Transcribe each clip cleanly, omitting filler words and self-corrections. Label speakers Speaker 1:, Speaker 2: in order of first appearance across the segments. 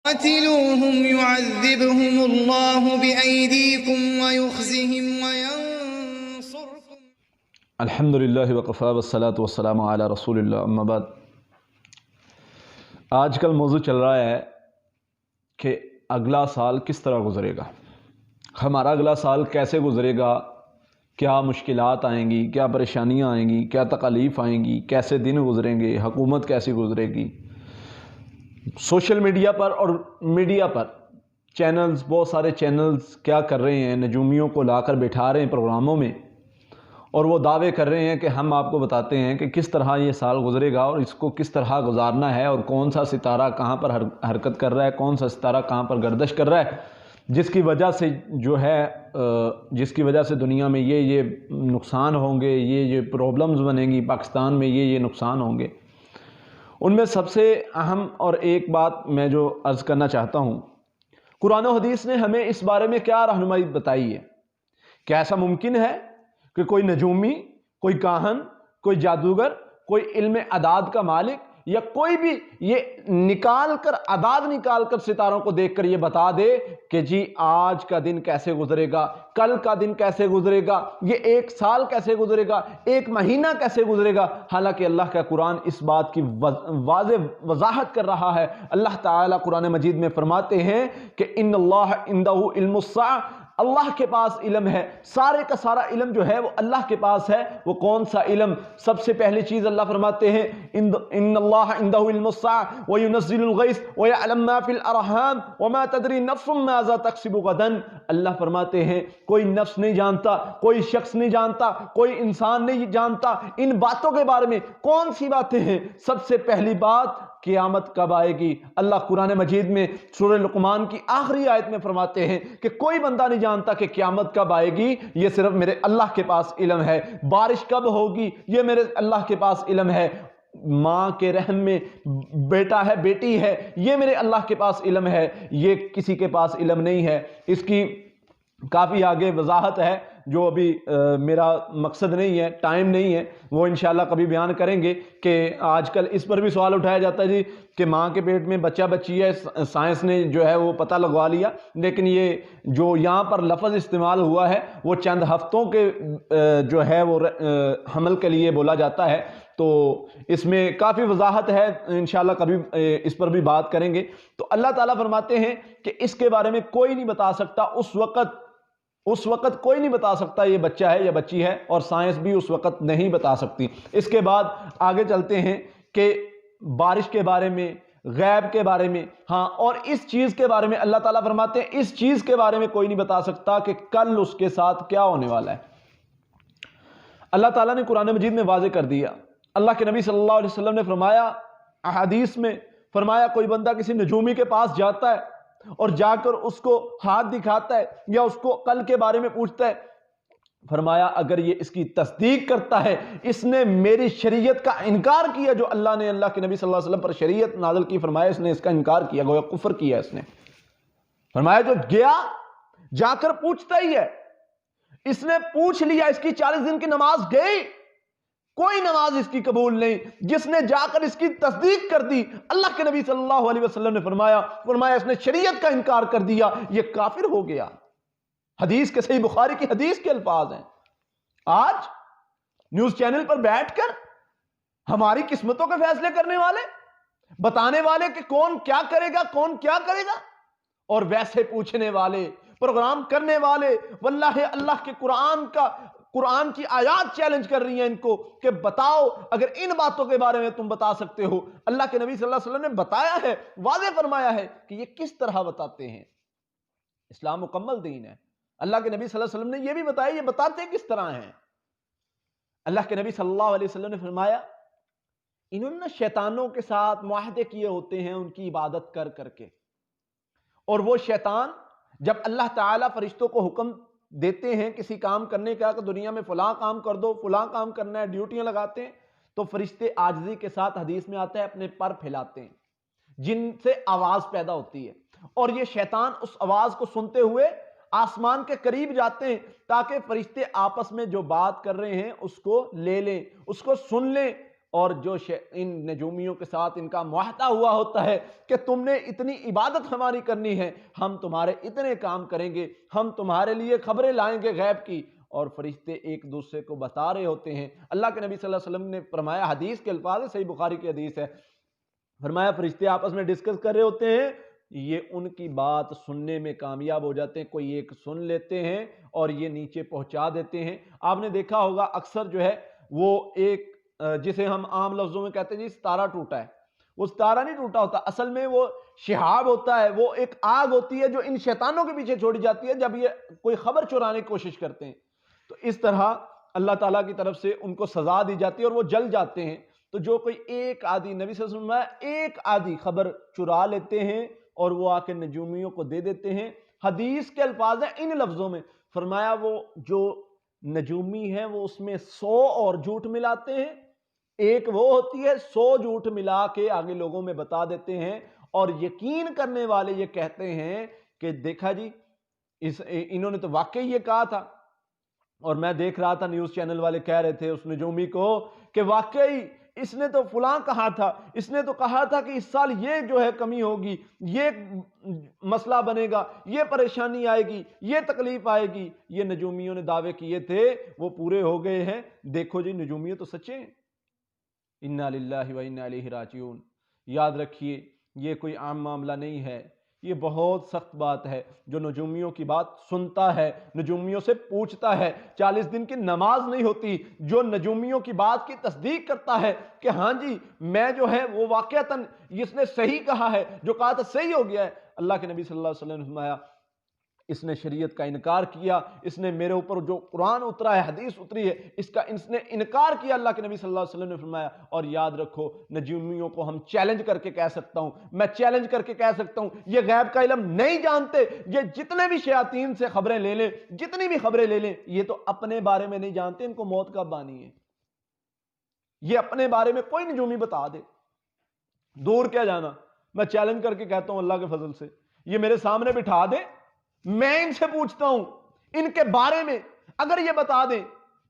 Speaker 1: قاتلوهم يعذبهم الله بأيديكم ويخزهم وينصركم.
Speaker 2: الحمدللہ وقفا والصلاة والسلام علی رسول اللہ، اما بعد۔ آج کل موضوع چل رہا ہے کہ اگلا سال کس طرح گزرے گا، ہمارا اگلا سال کیسے گزرے گا، کیا مشکلات آئیں گی، کیا پریشانیاں آئیں گی، کیا تکالیف آئیں گی، کیسے دن گزریں گے، حکومت کیسی گزرے گی۔ سوشل میڈیا پر اور میڈیا پر چینلز، بہت سارے چینلز کیا کر رہے ہیں، نجومیوں کو لا کر بٹھا رہے ہیں پروگراموں میں، اور وہ دعوے کر رہے ہیں کہ ہم آپ کو بتاتے ہیں کہ کس طرح یہ سال گزرے گا اور اس کو کس طرح گزارنا ہے، اور کون سا ستارہ کہاں پر حرکت کر رہا ہے، کون سا ستارہ کہاں پر گردش کر رہا ہے، جس کی وجہ سے جس کی وجہ سے دنیا میں یہ نقصان ہوں گے، یہ پرابلمز بنیں گی، پاکستان میں یہ نقصان ہوں گے۔ ان میں سب سے اہم اور ایک بات میں جو عرض کرنا چاہتا ہوں، قرآن و حدیث نے ہمیں اس بارے میں کیا رہنمائی بتائی ہے۔ کیا ایسا ممکن ہے کہ کوئی نجومی، کوئی کاہن، کوئی جادوگر، کوئی علم اعداد کا مالک یا کوئی بھی یہ اعداد نکال کر ستاروں کو دیکھ کر یہ بتا دے کہ جی آج کا دن کیسے گزرے گا، کل کا دن کیسے گزرے گا، یہ ایک سال کیسے گزرے گا، ایک مہینہ کیسے گزرے گا؟ حالانکہ اللہ کا قرآن اس بات کی واضح وضاحت کر رہا ہے۔ اللہ تعالیٰ قرآن مجید میں فرماتے ہیں کہ ان اللہ عندہ علم الساعہ، اللہ کے پاس علم ہے، سارے کا سارا علم جو ہے وہ اللہ کے پاس ہے۔ وہ کون سا علم؟ سب سے پہلی چیز اللہ فرماتے ہیں ان اللہ عنده علم الساعة وينزل الغیث ويعلم ما في الارحام وما تدری نفس ماذا تکسب غدا۔ اللہ فرماتے ہیں کوئی نفس نہیں جانتا، کوئی شخص نہیں جانتا، کوئی انسان نہیں جانتا ان باتوں کے بارے میں۔ کون سی باتیں ہیں؟ سب سے پہلی بات قیامت کب آئے گی۔ اللہ قرآن مجید میں سورہ لقمان کی آخری آیت میں فرماتے ہیں کہ کوئی بندہ نہیں جانتا کہ قیامت کب آئے گی، یہ صرف میرے اللہ کے پاس علم ہے۔ بارش کب ہوگی، یہ میرے اللہ کے پاس علم ہے۔ ماں کے رحم میں بیٹا ہے، بیٹی ہے، یہ میرے اللہ کے پاس علم ہے، یہ کسی کے پاس علم نہیں ہے۔ اس کی کافی آگے وضاحت ہے جو ابھی میرا مقصد نہیں ہے، ٹائم نہیں ہے، وہ انشاءاللہ کبھی بیان کریں گے۔ کہ آج کل اس پر بھی سوال اٹھایا جاتا ہے جی کہ ماں کے پیٹ میں بچہ بچی ہے، سائنس نے جو ہے وہ پتہ لگوا لیا، لیکن یہ جو یہاں پر لفظ استعمال ہوا ہے وہ چند ہفتوں کے جو ہے وہ حمل کے لیے بولا جاتا ہے، تو اس میں کافی وضاحت ہے، انشاءاللہ کبھی اس پر بھی بات کریں گے۔ تو اللہ تعالیٰ فرماتے ہیں کہ اس کے بارے میں کوئی نہیں بتا سکتا، اس وقت کوئی نہیں بتا سکتا یہ بچہ ہے یا بچی ہے، اور سائنس بھی اس وقت نہیں بتا سکتی۔ اس کے بعد آگے چلتے ہیں کہ بارش کے بارے میں، غیب کے بارے میں، ہاں، اور اس چیز کے بارے میں اللہ تعالیٰ فرماتے ہیں اس چیز کے بارے میں کوئی نہیں بتا سکتا کہ کل اس کے ساتھ کیا ہونے والا ہے۔ اللہ تعالیٰ نے قرآن مجید میں واضح کر دیا۔ اللہ کے نبی صلی اللہ علیہ وسلم نے فرمایا، احادیث میں فرمایا، کوئی بندہ کسی نجومی کے پاس جاتا ہے اور جا کر اس کو ہاتھ دکھاتا ہے یا اس کو کل کے بارے میں پوچھتا ہے، فرمایا اگر یہ اس کی تصدیق کرتا ہے، اس نے میری شریعت کا انکار کیا جو اللہ نے اللہ کے نبی صلی اللہ علیہ وسلم پر شریعت نازل کی، فرمایا اس نے اس کا انکار کیا، گویا کفر کیا اس نے۔ فرمایا جو گیا جا کر پوچھتا ہی ہے، اس نے پوچھ لیا، اس کی 40 دن کی نماز گئی، کوئی نماز اس کی قبول نہیں، جس نے جا کر اس کی تصدیق کر دی، اللہ کے نبی صلی اللہ علیہ وسلم نے فرمایا اس نے شریعت کا انکار کر دیا، یہ کافر ہو گیا۔ حدیث کے صحیح بخاری کی حدیث کے الفاظ ہیں۔ آج نیوز چینل پر بیٹھ کر ہماری قسمتوں کے فیصلے کرنے والے، بتانے والے کہ کون کیا کرے گا، کون کیا کرے گا، اور ویسے پوچھنے والے، پروگرام کرنے والے، واللہ اللہ کے قرآن کی آیات چیلنج کر رہی ہیں ان کو کہ بتاؤ اگر ان باتوں کے بارے میں تم بتا سکتے ہو۔ اللہ کے نبی صلی اللہ علیہ وسلم نے بتایا ہے، واضح فرمایا ہے کہ یہ کس طرح بتاتے ہیں۔ اسلام مکمل دین ہے۔ اللہ کے نبی صلی اللہ علیہ وسلم نے یہ بھی بتایا، یہ بتاتے کس طرح ہیں۔ اللہ کے نبی صلی اللہ علیہ وسلم نے فرمایا انہوں نے شیطانوں کے ساتھ معاہدے کیے ہوتے ہیں ان کی عبادت کر کر کے، اور وہ شیطان جب اللہ تعالیٰ فرشتوں کو حکم دیتے ہیں کسی کام کرنے کا کہ دنیا میں فلاں کام کر دو، فلاں کام کرنا ہے، ڈیوٹیاں لگاتے ہیں، تو فرشتے عاجزی کے ساتھ، حدیث میں آتا ہے، اپنے پر پھیلاتے ہیں جن سے آواز پیدا ہوتی ہے، اور یہ شیطان اس آواز کو سنتے ہوئے آسمان کے قریب جاتے ہیں تاکہ فرشتے آپس میں جو بات کر رہے ہیں اس کو لے لیں، اس کو سن لیں، اور جو ان نجومیوں کے ساتھ ان کا معاہدہ ہوا ہوتا ہے کہ تم نے اتنی عبادت ہماری کرنی ہے، ہم تمہارے اتنے کام کریں گے، ہم تمہارے لیے خبریں لائیں گے غیب کی، اور فرشتے ایک دوسرے کو بتا رہے ہوتے ہیں۔ اللہ کے نبی صلی اللہ علیہ وسلم نے فرمایا، حدیث کے الفاظ ہے، صحیح بخاری کی حدیث ہے، فرمایا فرشتے آپس میں ڈسکس کر رہے ہوتے ہیں، یہ ان کی بات سننے میں کامیاب ہو جاتے ہیں، کوئی ایک سن لیتے ہیں اور یہ نیچے پہنچا دیتے ہیں۔ آپ نے دیکھا ہوگا اکثر جو ہے وہ ایک جسے ہم عام لفظوں میں کہتے ہیں جی ستارہ ٹوٹا ہے، وہ ستارہ نہیں ٹوٹا ہوتا، اصل میں وہ شہاب ہوتا ہے، وہ ایک آگ ہوتی ہے جو ان شیطانوں کے پیچھے چھوڑی جاتی ہے جب یہ کوئی خبر چرانے کی کوشش کرتے ہیں۔ تو اس طرح اللہ تعالیٰ کی طرف سے ان کو سزا دی جاتی ہے اور وہ جل جاتے ہیں۔ تو جو کوئی ایک آدھی، نبی صلی اللہ علیہ وسلم ایک آدھی خبر چرا لیتے ہیں اور وہ آ کے نجومیوں کو دے دیتے ہیں۔ حدیث کے الفاظ ہیں ان لفظوں میں، فرمایا وہ جو نجومی ہے وہ اس میں 100 اور جھوٹ ملاتے ہیں، ایک وہ ہوتی ہے 100 جھوٹ ملا کے آگے لوگوں میں بتا دیتے ہیں، اور یقین کرنے والے یہ کہتے ہیں کہ دیکھا جی انہوں نے تو واقعی یہ کہا تھا۔ اور میں دیکھ رہا تھا نیوز چینل والے کہہ رہے تھے اس نجومی کو کہ واقعی اس نے تو فلاں کہا تھا، اس نے تو کہا تھا کہ اس سال یہ جو ہے کمی ہوگی، یہ مسئلہ بنے گا، یہ پریشانی آئے گی، یہ تکلیف آئے گی۔ یہ نجومیوں نے دعوے کیے تھے وہ پورے ہو گئے ہیں۔ دیکھو جی نجومیوں تو سچے ہیں۔ انا للہ و انا الیہ راجعون۔ یاد رکھیے یہ کوئی عام معاملہ نہیں ہے، یہ بہت سخت بات ہے۔ جو نجومیوں کی بات سنتا ہے، نجومیوں سے پوچھتا ہے، 40 دن کی نماز نہیں ہوتی، جو نجومیوں کی بات کی تصدیق کرتا ہے کہ ہاں جی میں جو ہے وہ واقعتاً اس نے صحیح کہا ہے، جو کہا تھا صحیح ہو گیا ہے۔ اللہ کے نبی صلی اللہ علیہ وسلم نے فرمایا اس نے شریعت کا انکار کیا، اس نے میرے اوپر جو قرآن اترا ہے، حدیث اتری ہے، اس نے انکار کیا، اللہ کے نبی صلی اللہ علیہ وسلم نے فرمایا۔ اور یاد رکھو نجومیوں کو ہم چیلنج کر کے کہہ سکتا ہوں، میں چیلنج کر کے کہہ سکتا ہوں، یہ غیب کا علم نہیں جانتے، یہ جتنے بھی شیاطین سے خبریں لے لیں، جتنی بھی خبریں لے لیں، یہ تو اپنے بارے میں نہیں جانتے ان کو موت کب آنی ہے۔ یہ اپنے بارے میں کوئی نجومی بتا دے، دور کیا جانا، میں چیلنج کر کے کہتا ہوں اللہ کے فضل سے، یہ میرے سامنے بٹھا دے، میں ان سے پوچھتا ہوں ان کے بارے میں، اگر یہ بتا دیں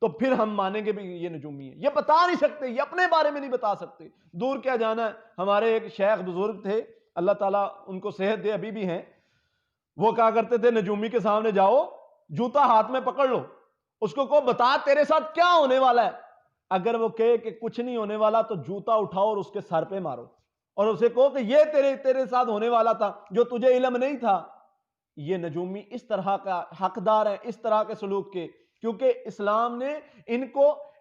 Speaker 2: تو پھر ہم مانیں گے بھی یہ نجومی ہے۔ یہ بتا نہیں سکتے، یہ اپنے بارے میں نہیں بتا سکتے، دور کیا جانا ہے۔ ہمارے ایک شیخ بزرگ تھے، اللہ تعالیٰ ان کو صحت دے، ابھی بھی ہیں، وہ کہا کرتے تھے نجومی کے سامنے جاؤ، جوتا ہاتھ میں پکڑ لو، اس کو کہو بتا تیرے ساتھ کیا ہونے والا ہے، اگر وہ کہے کہ کچھ نہیں ہونے والا تو جوتا اٹھاؤ اور اس کے سر پہ مارو، اور اسے کہو کہ یہ تیرے ساتھ ہونے والا تھا جو تجھے علم نہیں تھا۔ یہ نجومی اس طرح کا حقدار ہیں، اس طرح کے سلوک کے، کیونکہ اسلام نے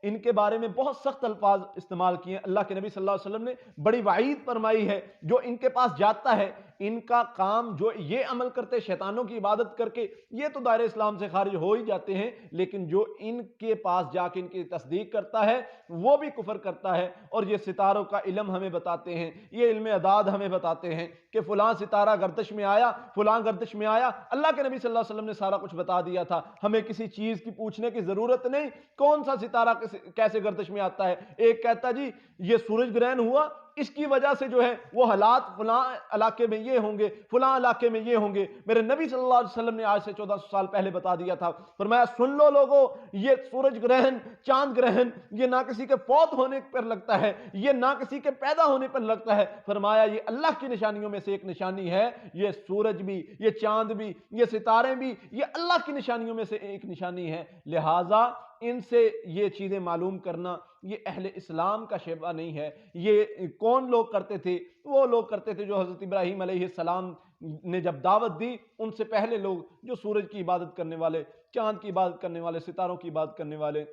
Speaker 2: ان کے بارے میں بہت سخت الفاظ استعمال کیے ہیں۔ اللہ کے نبی صلی اللہ علیہ وسلم نے بڑی وعید فرمائی ہے، جو ان کے پاس جاتا ہے ان کا کام جو یہ عمل کرتے شیطانوں کی عبادت کر کے، یہ تو دائرہ اسلام سے خارج ہو ہی جاتے ہیں، لیکن جو ان کے پاس جا کے ان کی تصدیق کرتا ہے وہ بھی کفر کرتا ہے۔ اور یہ ستاروں کا علم ہمیں بتاتے ہیں، یہ علم اعداد ہمیں بتاتے ہیں کہ فلاں ستارہ گردش میں آیا، فلاں گردش میں آیا۔ اللہ کے نبی صلی اللہ علیہ وسلم نے سارا کچھ بتا دیا تھا، ہمیں کسی چیز کی پوچھنے کی ضرورت نہیں، کون سا ستارہ کیسے گردش میں آتا ہے۔ ایک کہتا جی یہ سورج گرہن ہوا، اس کی وجہ سے جو ہے وہ حالات فلاں علاقے میں یہ ہوں گے، فلاں علاقے میں یہ ہوں گے۔ میرے نبی صلی اللہ علیہ وسلم نے آج سے 1400 سال پہلے بتا دیا تھا، فرمایا سن لو لوگو، یہ سورج گرہن، چاند گرہن، یہ نہ کسی کے فوت ہونے پر لگتا ہے، یہ نہ کسی کے پیدا ہونے پر لگتا ہے، فرمایا یہ اللہ کی نشانیوں میں سے ایک نشانی ہے۔ یہ سورج بھی، یہ چاند بھی، یہ ستارے بھی، یہ اللہ کی نشانیوں میں سے ایک نشانی ہے۔ لہٰذا ان سے یہ چیزیں معلوم کرنا یہ اہل اسلام کا شیبہ نہیں ہے۔ یہ کون لوگ کرتے تھے؟ وہ لوگ کرتے تھے جو حضرت ابراہیم علیہ السلام نے جب دعوت دی، ان سے پہلے لوگ جو سورج کی عبادت کرنے والے، چاند کی عبادت کرنے والے، ستاروں کی عبادت کرنے والے،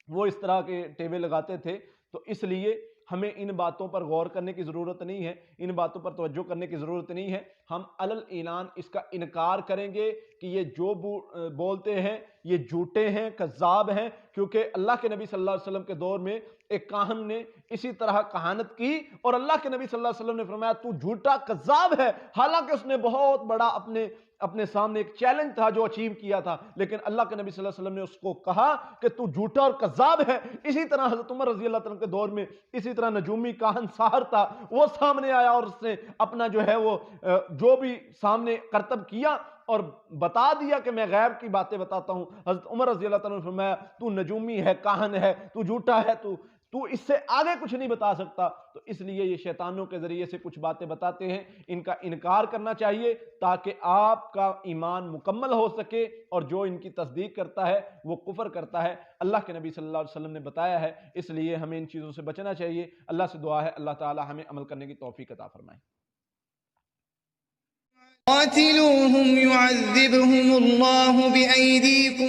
Speaker 2: وہ اس طرح کے ٹیبے لگاتے تھے۔ تو اس لیے ہمیں ان باتوں پر غور کرنے کی ضرورت نہیں ہے، ان باتوں پر توجہ کرنے کی ضرورت نہیں ہے۔ ہم علل اعلان اس کا انکار کریں گے کہ یہ جو بولتے ہیں یہ جھوٹے ہیں، کذاب ہیں، کیونکہ اللہ کے نبی صلی اللہ علیہ وسلم کے دور میں ایک کاہن نے اسی طرح کہانت کی اور اللہ کے نبی صلی اللہ علیہ وسلم نے فرمایا تو جھوٹا کذاب ہے، حالانکہ اس نے بہت بڑا اپنے سامنے ایک چیلنج تھا جو اچیو کیا تھا، لیکن اللہ کے نبی صلی اللہ علیہ وسلم نے اس کو کہا کہ تو جھوٹا اور کذاب ہے۔ اسی طرح حضرت عمر رضی اللہ عنہ کے دور میں اسی طرح نجومی کاہن ساحر تھا، وہ سامنے آیا اور اس نے اپنا جو ہے وہ جو بھی سامنے کرتب کیا اور بتا دیا کہ میں غیب کی باتیں بتاتا ہوں۔ حضرت عمر رضی اللہ عنہ نے فرمایا تو نجومی ہے، کاہن ہے، تو جھوٹا ہے، تو اس سے آگے کچھ نہیں بتا سکتا، تو اس لیے یہ شیطانوں کے ذریعے سے کچھ باتیں بتاتے ہیں، ان کا انکار کرنا چاہیے تاکہ آپ کا ایمان مکمل ہو سکے، اور جو ان کی تصدیق کرتا ہے وہ کفر کرتا ہے۔ اللہ کے نبی صلی اللہ علیہ وسلم نے بتایا ہے، اس لیے ہمیں ان چیزوں سے بچنا چاہیے۔ اللہ سے دعا ہے اللہ تعالی ہمیں عمل کرنے کی توفیق عطا فرمائے۔
Speaker 1: قاتلوهم يعذبهم الله بأيديكم